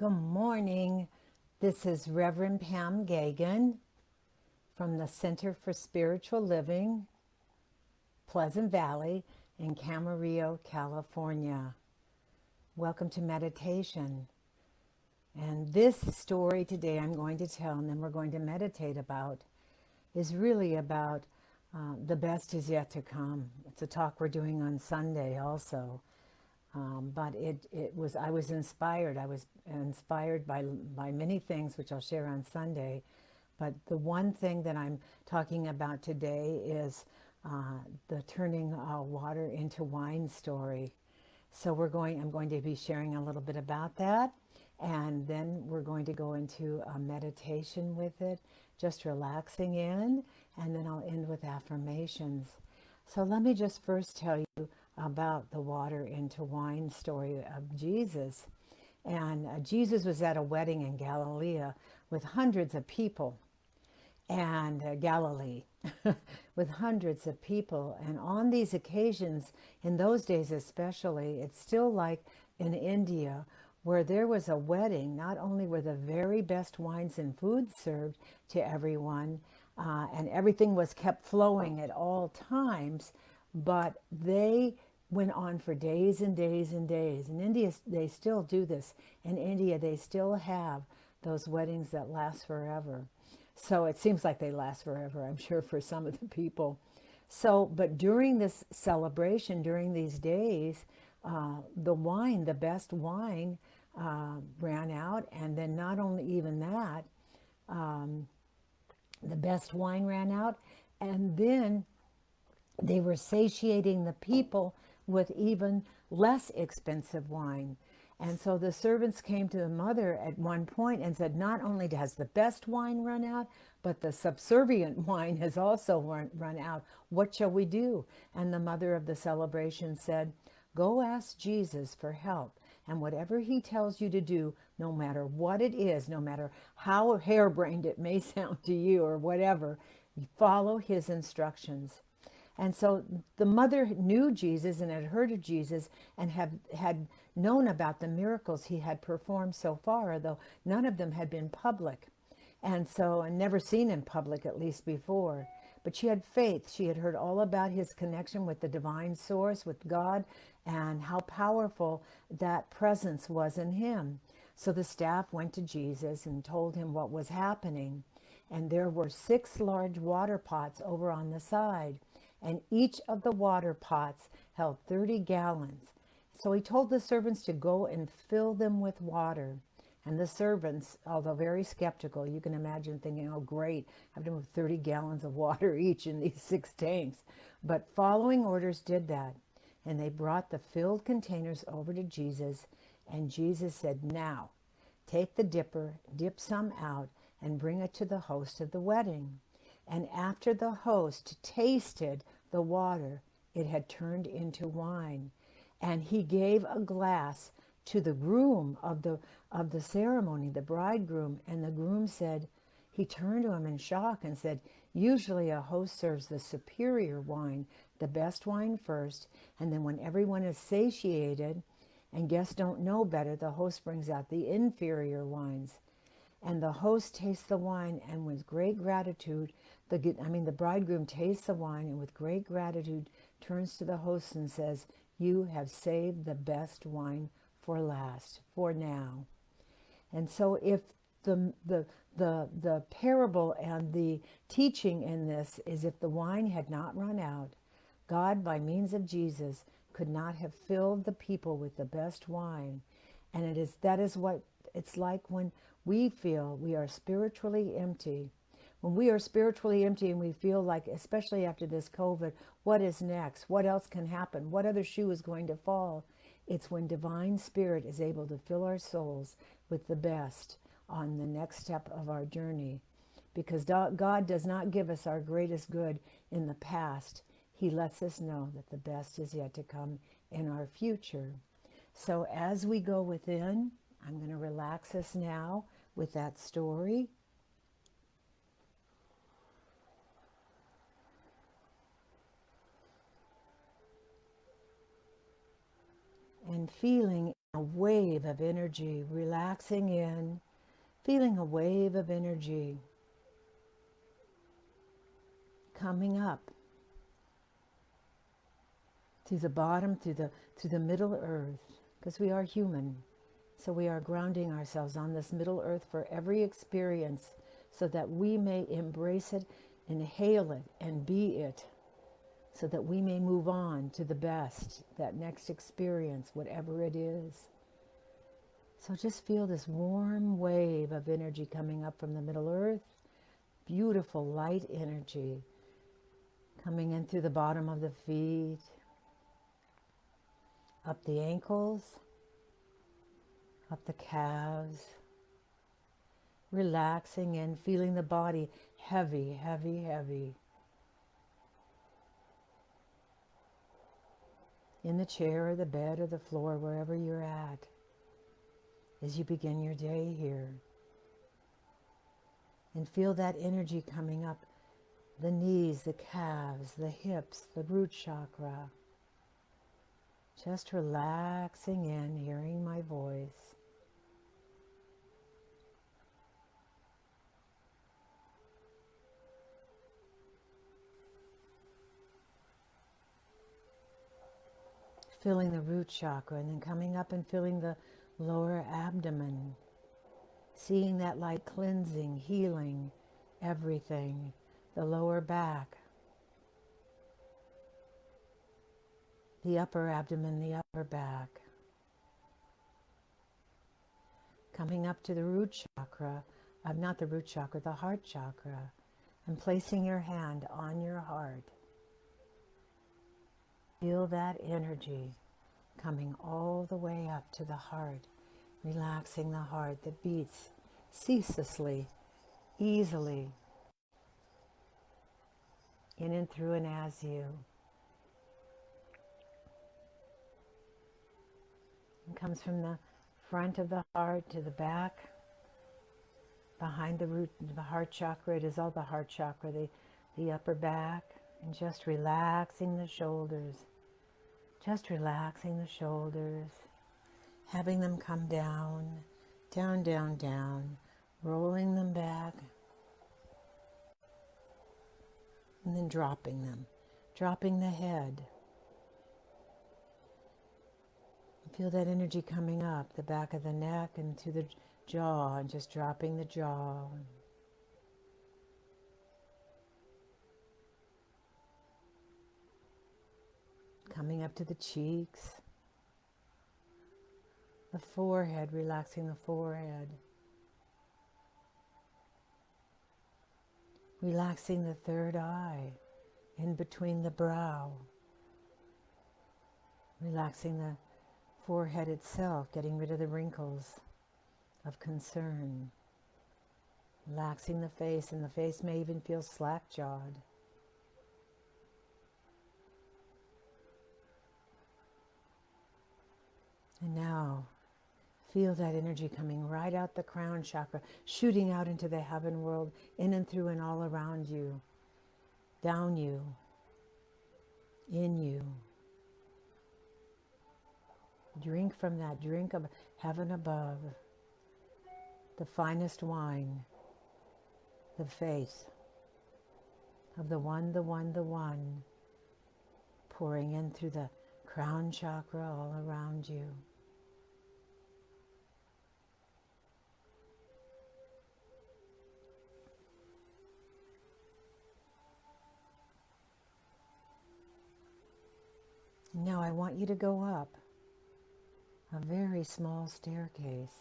Good morning. This is Reverend Pam Geagan from the Center for Spiritual Living, Pleasant Valley in Camarillo, California. Welcome to meditation. And this story today I'm going to tell and then we're going to meditate about is really about the best is yet to come. It's a talk we're doing on Sunday also. But I was inspired. I was inspired by many things, which I'll share on Sunday. But the one thing that I'm talking about today is the turning water into wine story. So I'm going to be sharing a little bit about that. And then we're going to go into a meditation with it, just relaxing in. And then I'll end with affirmations. So let me just first tell you about the water into wine story of Jesus. And Jesus was at a wedding in Galilee with hundreds of people, and Galilee with hundreds of people. And on these occasions, in those days especially, it's still like in India, where there was a wedding, not only were the very best wines and foods served to everyone, and everything was kept flowing at all times, but they went on for days and days and days. In India, they still do this. In India, they still have those weddings that last forever. So it seems like they last forever, I'm sure, for some of the people. So, but during this celebration, during these days, the best wine, ran out. And then not only even that, the best wine ran out. And then they were satiating the people with even less expensive wine. And so the servants came to the mother at one point and said, not only has the best wine run out, but the subservient wine has also run out. What shall we do? And the mother of the celebration said, go ask Jesus for help. And whatever he tells you to do, no matter what it is, no matter how harebrained it may sound to you or whatever, you follow his instructions. And so the mother knew Jesus and had heard of Jesus and had known about the miracles he had performed so far, though none of them had been public. And never seen in public, at least before. But she had faith. She had heard all about his connection with the divine source, with God, and how powerful that presence was in him. So the staff went to Jesus and told him what was happening. And there were 6 large water pots over on the side. And each of the water pots held 30 gallons. So he told the servants to go and fill them with water. And the servants, although very skeptical, you can imagine thinking, oh great, I have to move 30 gallons of water each in these 6 tanks. But following orders did that. And they brought the filled containers over to Jesus. And Jesus said, now, take the dipper, dip some out, and bring it to the host of the wedding. And after the host tasted the water, it had turned into wine. And he gave a glass to the groom of the ceremony, the bridegroom. And the groom said, he turned to him in shock and said, usually a host serves the superior wine, the best wine first. And then when everyone is satiated and guests don't know better, the host brings out the inferior wines. And the host tastes the wine, and with great gratitude, the bridegroom tastes the wine, and with great gratitude turns to the host and says, you have saved the best wine for last, for now. And so if the parable and the teaching in this is, if the wine had not run out, God, by means of Jesus, could not have filled the people with the best wine. And that is what it's like when we feel we are spiritually empty. When we are spiritually empty and we feel like, especially after this COVID, what is next? What else can happen? What other shoe is going to fall? It's when divine spirit is able to fill our souls with the best on the next step of our journey. Because God does not give us our greatest good in the past. He lets us know that the best is yet to come in our future. So as we go within, I'm going to relax us now with that story. And feeling A wave of energy, relaxing in, feeling a wave of energy coming up through the bottom, through the middle earth, because we are human. So we are grounding ourselves on this middle earth for every experience so that we may embrace it, inhale it, and be it, so that we may move on to the best, that next experience, whatever it is. So just feel this warm wave of energy coming up from the middle earth, beautiful light energy coming in through the bottom of the feet, up the ankles, up the calves, relaxing and feeling the body heavy, heavy, heavy. In the chair or the bed or the floor, wherever you're at, as you begin your day here. And feel that energy coming up the knees, the calves, the hips, the root chakra. Just relaxing in, hearing my voice. Feeling the root chakra and then coming up and feeling the lower abdomen. Seeing that light cleansing, healing everything. The lower back. The upper abdomen, the upper back. Coming up to the root chakra, not the root chakra, the heart chakra, and placing your hand on your heart. Feel that energy coming all the way up to the heart, relaxing the heart that beats ceaselessly, easily, in and through and as you. It comes from the front of the heart to the back, behind the root, the heart chakra. It is all the heart chakra, the upper back, and just relaxing the shoulders. Just relaxing the shoulders, having them come down, down, down, down, rolling them back, and then dropping them, dropping the head. Feel that energy coming up the back of the neck and to the jaw, and just dropping the jaw. Coming up to the cheeks, the forehead, relaxing the forehead. Relaxing the third eye in between the brow. Relaxing the forehead itself, getting rid of the wrinkles of concern. Relaxing the face, and the face may even feel slack-jawed. And now, feel that energy coming right out the crown chakra, shooting out into the heaven world, in and through and all around you, down you, in you. Drink from that, drink of heaven above, the finest wine, the faith of the one, the one, the one, pouring in through the crown chakra all around you. Now I want you to go up a very small staircase.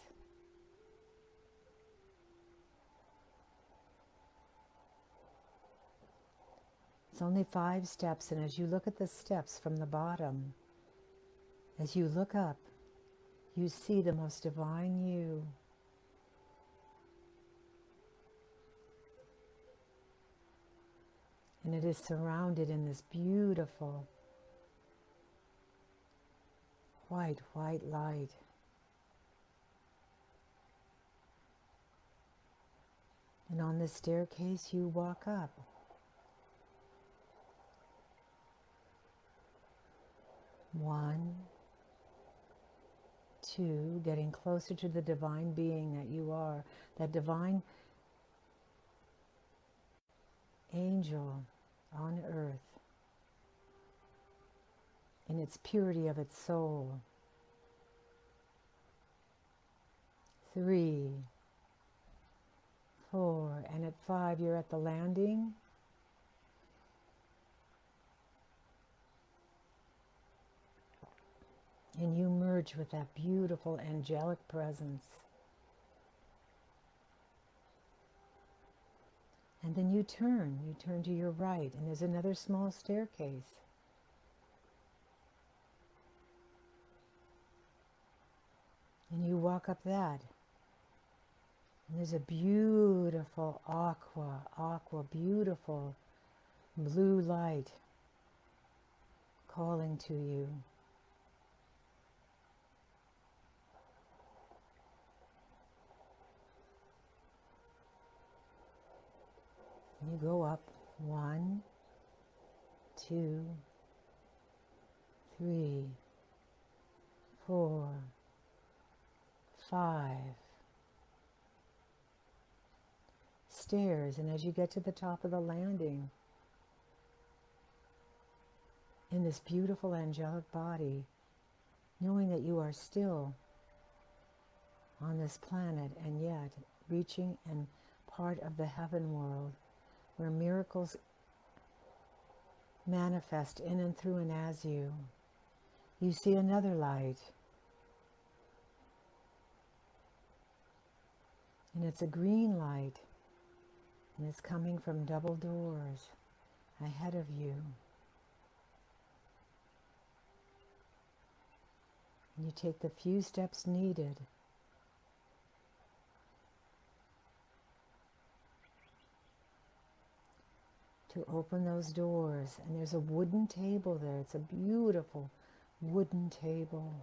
It's only 5 steps, and as you look at the steps from the bottom, as you look up, you see the most divine you. And it is surrounded in this beautiful white, white light. And on this staircase you walk up. One, 2, getting closer to the divine being that you are, that divine angel on earth, in its purity of its soul. 3, 4, and at 5, you're at the landing. And you merge with that beautiful angelic presence. And then you turn to your right, and there's another small staircase. And you walk up that. And there's a beautiful beautiful blue light calling to you. And you go up 1, 2, 3, 4, 5 stairs, and as you get to the top of the landing, in this beautiful angelic body, knowing that you are still on this planet and yet reaching and part of the heaven world, where miracles manifest in and through and as you. You see another light. And it's a green light. And it's coming from double doors ahead of you. And you take the few steps needed to open those doors. And there's a wooden table there. It's a beautiful wooden table.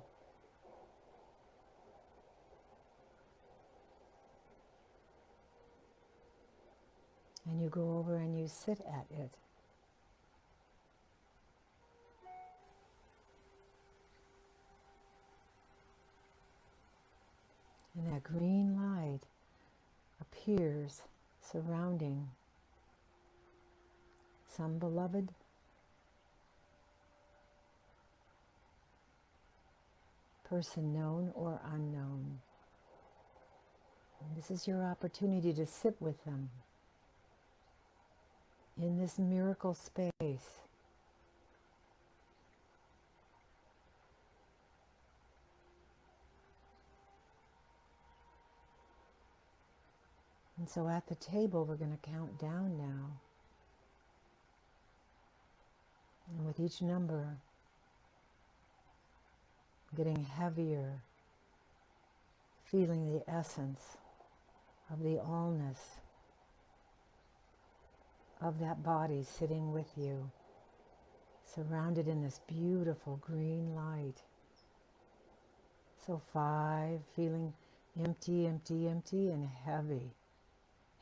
And you go over and you sit at it. And that green light appears surrounding some beloved person, known or unknown. And this is your opportunity to sit with them in this miracle space. And so at the table, we're going to count down now. And with each number, getting heavier, feeling the essence of the allness of that body sitting with you, surrounded in this beautiful green light. So 5, feeling empty, empty, empty, and heavy.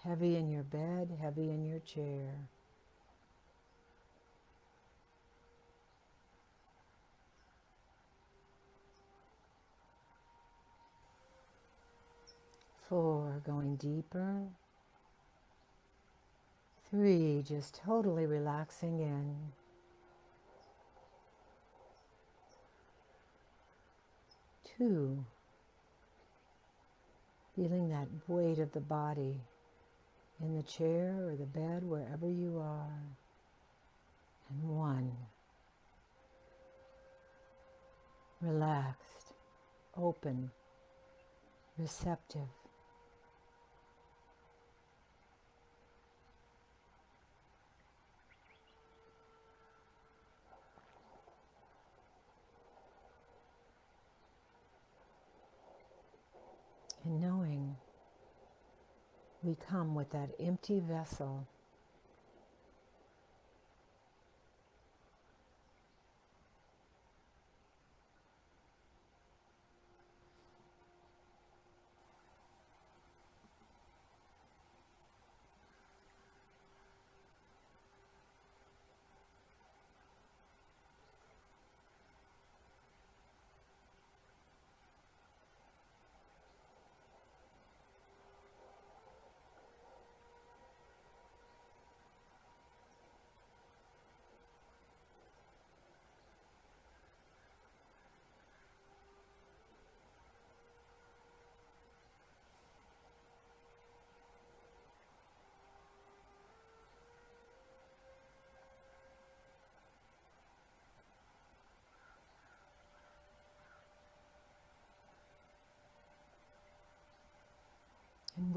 Heavy in your bed, heavy in your chair. 4, going deeper. 3, just totally relaxing in. 2, feeling that weight of the body in the chair or the bed, wherever you are. And 1, relaxed, open, receptive. And knowing we come with that empty vessel,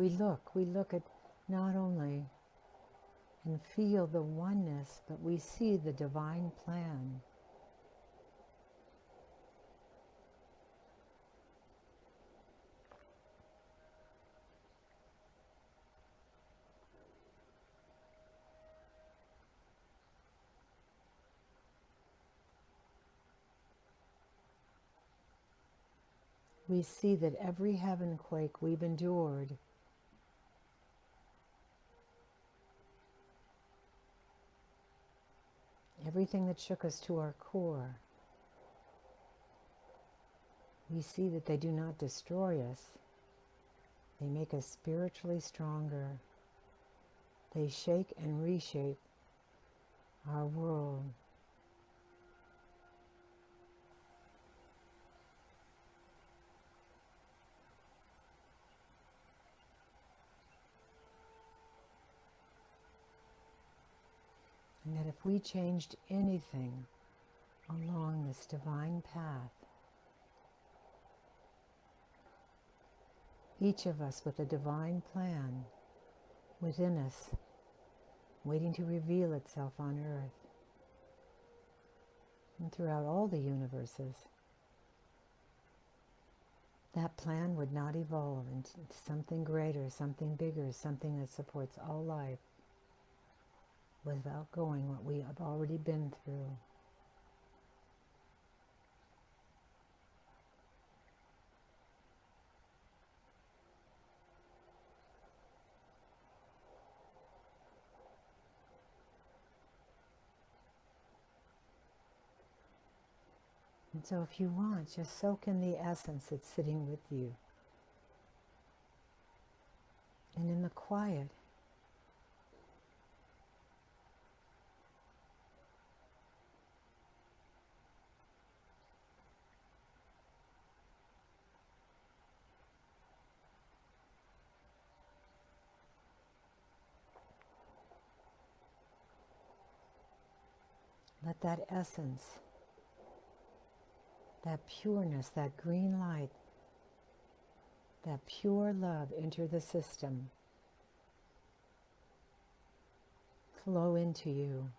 we look at not only and feel the oneness, but we see the divine plan. We see that every heaven quake we've endured, everything that shook us to our core, we see that they do not destroy us. They make us spiritually stronger. They shake and reshape our world. And that if we changed anything along this divine path, each of us with a divine plan within us, waiting to reveal itself on earth and throughout all the universes, that plan would not evolve into something greater, something bigger, something that supports all life without going what we have already been through. And so if you want, just soak in the essence that's sitting with you. And in the quiet, let that essence, that pureness, that green light, that pure love enter the system, flow into you.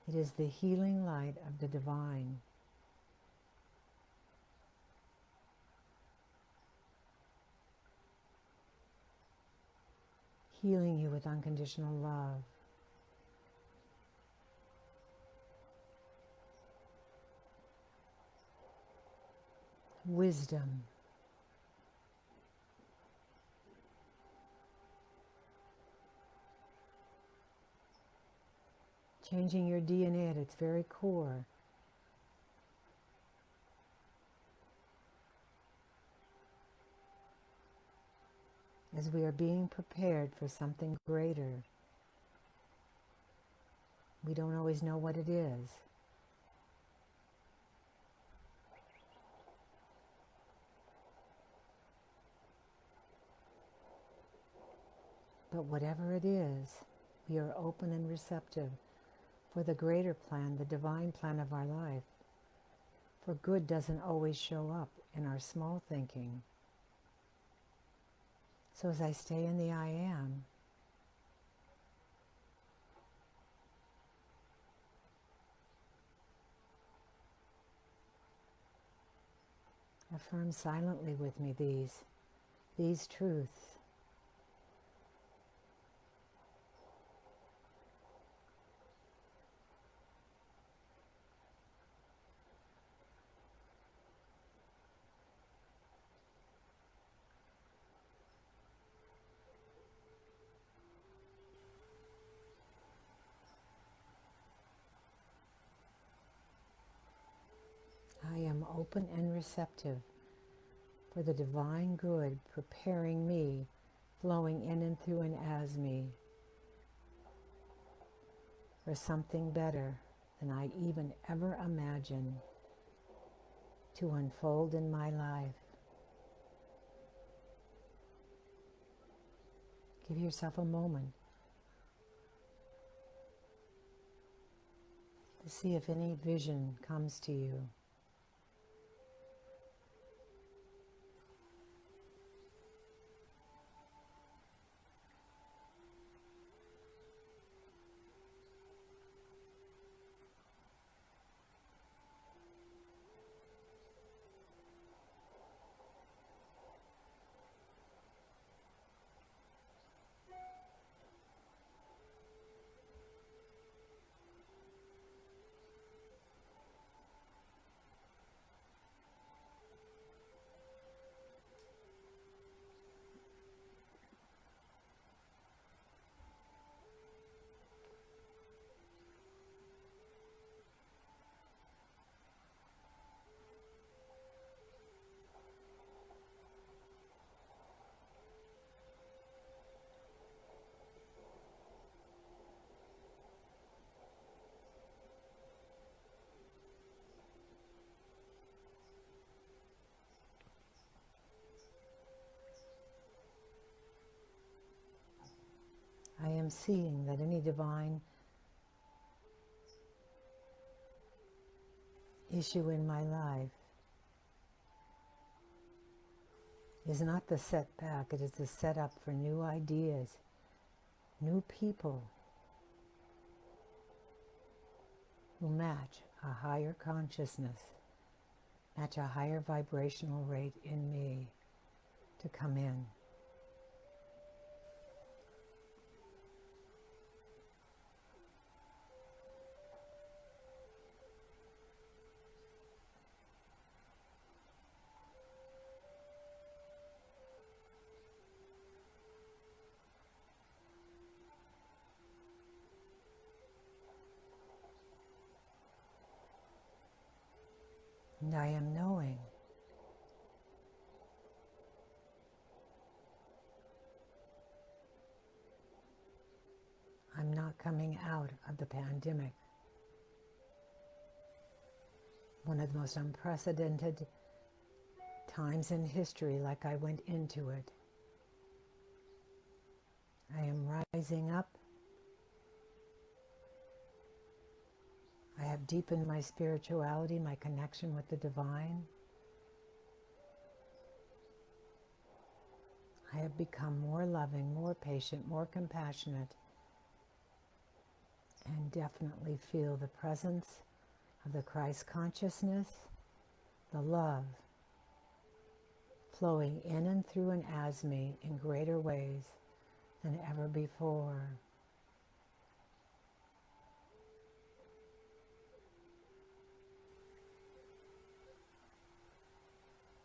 It is the healing light of the divine. Healing you with unconditional love. Wisdom. Changing your DNA at its very core. As we are being prepared for something greater. We don't always know what it is. But whatever it is, we are open and receptive for the greater plan, the divine plan of our life. For good doesn't always show up in our small thinking. So as I stay in the I am, affirm silently with me these truths. I am open and receptive for the divine good preparing me, flowing in and through and as me, for something better than I even ever imagined to unfold in my life. Give yourself a moment to see if any vision comes to you. am seeing that any divine issue in my life is not the setback, it is the setup for new ideas, new people who match a higher consciousness, match a higher vibrational rate in me to come in. And I am knowing I'm not coming out of the pandemic, one of the most unprecedented times in history, like I went into it. I am rising up. I have deepened my spirituality, my connection with the divine. I have become more loving, more patient, more compassionate, and definitely feel the presence of the Christ consciousness, the love, flowing in and through and as me in greater ways than ever before.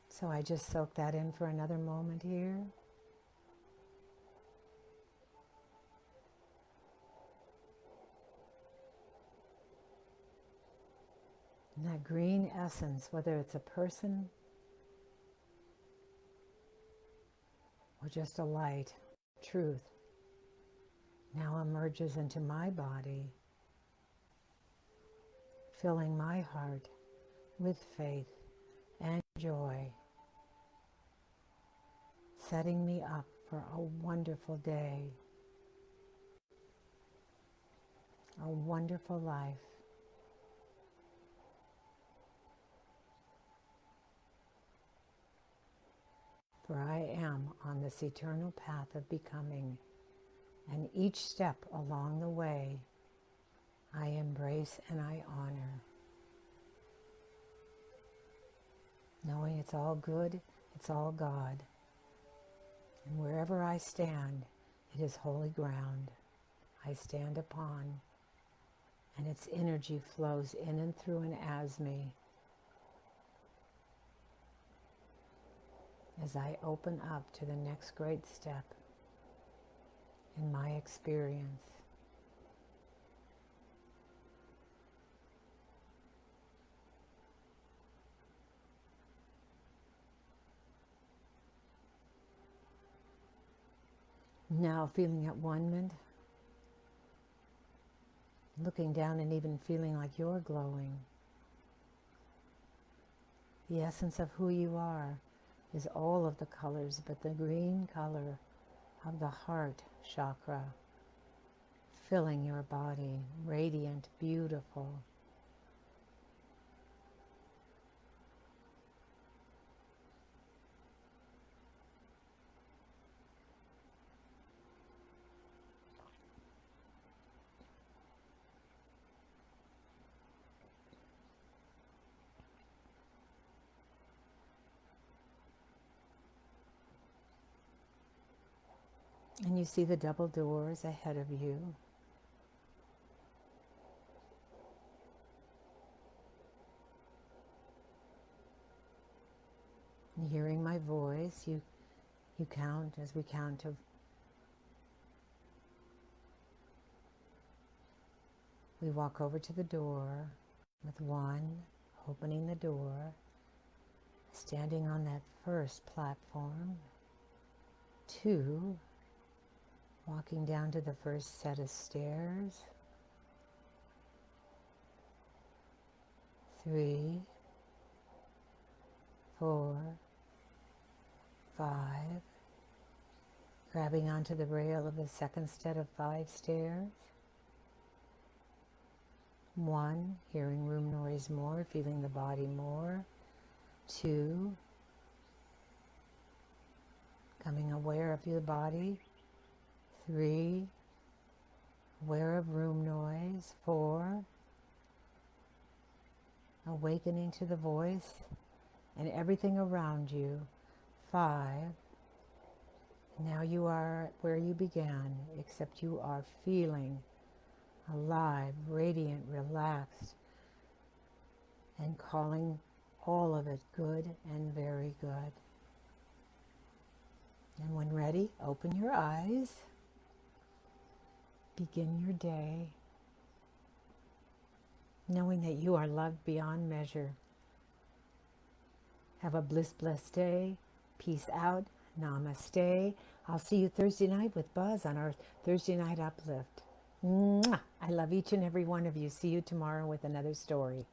So I just soak that in for another moment here. And that green essence, whether it's a person or just a light, truth, now emerges into my body, filling my heart with faith and joy, setting me up for a wonderful day, a wonderful life. For I am on this eternal path of becoming, and each step along the way I embrace and I honor, knowing it's all good, it's all God, and wherever I stand, it is holy ground I stand upon, and its energy flows in and through and as me as I open up to the next great step in my experience. Now feeling at one-ment, looking down and even feeling like you're glowing. The essence of who you are is all of the colors, but the green color of the heart chakra, filling your body, radiant, beautiful. And you see the double doors ahead of you. And hearing my voice, you count as we count to we walk over to the door with 1, opening the door, standing on that first platform, 2, walking down to the first set of stairs, 3, 4, 5, Grabbing onto the rail of the second set of 5 stairs. 1, hearing room noise more, feeling the body more. 2, becoming aware of your body. 3, aware of room noise. 4, awakening to the voice and everything around you. 5, now you are where you began, except you are feeling alive, radiant, relaxed, and calling all of it good and very good. And when ready, open your eyes. Begin your day, knowing that you are loved beyond measure. Have a blessed day. Peace out. Namaste. I'll see you Thursday night with Buzz on our Thursday Night Uplift. Mwah! I love each and every one of you. See you tomorrow with another story.